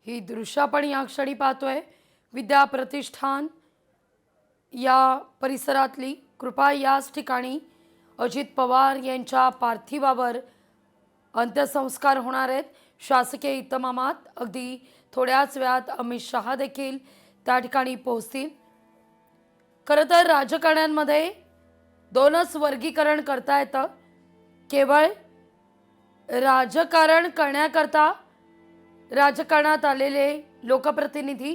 ही दृश्य आपण या क्षणी पाहतोय विद्या प्रतिष्ठान या परिसरातली। कृपा याच ठिकाणी अजित पवार यांच्या पार्थिवावर अंत्यसंस्कार होणार आहेत शासकीय इतमामात। अगदी थोड्याच वेळात अमित शहा देखील त्या ठिकाणी पोहोचतील। खरं तर राजकारण्यांमध्ये दोनच वर्गीकरण करता येतं, केवळ राजकारण करण्याकरता राजकारणात आलेले लोकप्रतिनिधी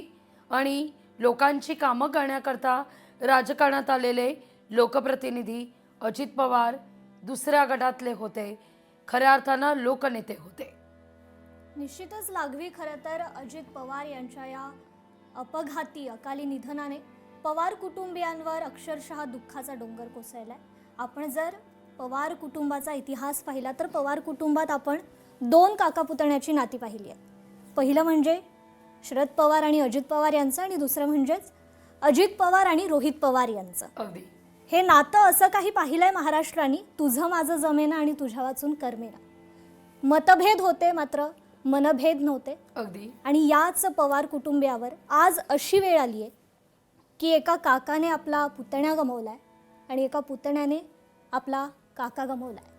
आणि लोकांची कामं करण्याकरता राजकारणात आलेले लोकप्रतिनिधी। अजित पवार दुसऱ्या गटातले होते, खऱ्या अर्थानं लोकनेते होते। निश्चितच लागवी खरं तर अजित पवार यांच्या या अपघाती अकाली निधनाने पवार कुटुंबियांवर अक्षरशः दुःखाचा डोंगर कोसळलाय। आपण जर पवार कुटुंबाचा इतिहास पाहिला तर पवार कुटुंबात आपण दोन काका पुतण्याची नाती पाहिली आहेत। पहिलं म्हणजे शरद पवार आणि अजित पवार यांचं, आणि दुसरं म्हणजेच अजित पवार आणि रोहित पवार यांचं। अगदी हे नातं असं काही पाहिलंय महाराष्ट्राने, तुझं माझं जमेना आणि तुझ्या वाचून कर्मेना। मतभेद होते मात्र मनभेद नव्हते। अगदी आणि याच पवार कुटुंबियावर आज अशी वेळ आली आहे की एका काकाने आपला पुतण्या गमावलाय आणि एका पुतण्याने आपला काका गमावलाय।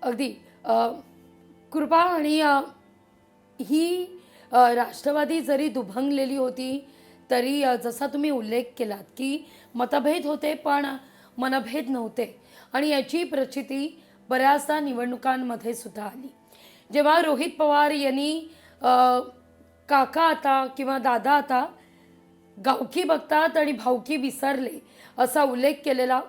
अगदी कृपा आणि ही राष्ट्रवादी जरी दुभंगलेली होती तरी जसा तुम्ही उल्लेख केलात की मतभेद होते पण मनभेद नव्हते, आणि याची प्रचिती बऱ्याचदा निवडणुकांमध्ये सुद्धा आली। जेव्हा रोहित पवार यांनी काका आता किंवा दादा आता गावकी बघतात आणि भावकी विसरले असा उल्लेख केलेला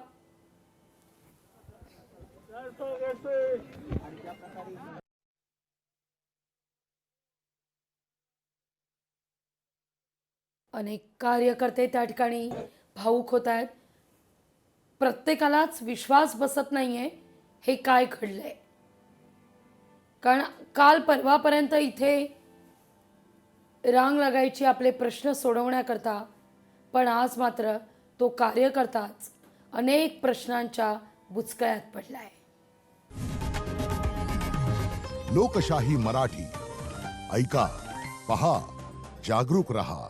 अनेक कार्यकर्ते त्या ठिकाणी भावुक होत आहेत। प्रत्येकालाच विश्वास बसत नाहीये हे काय घडलंय, कारण काल परवापर्यंत इथे रांग लागायची आपले प्रश्न सोडवण्याकरता, पण आज मात्र तो कार्यकर्ताच अनेक प्रश्नांच्या बुचकळ्यात पडलाय। लोकशाही मराठी ऐका, पहा, जागरूक रहा।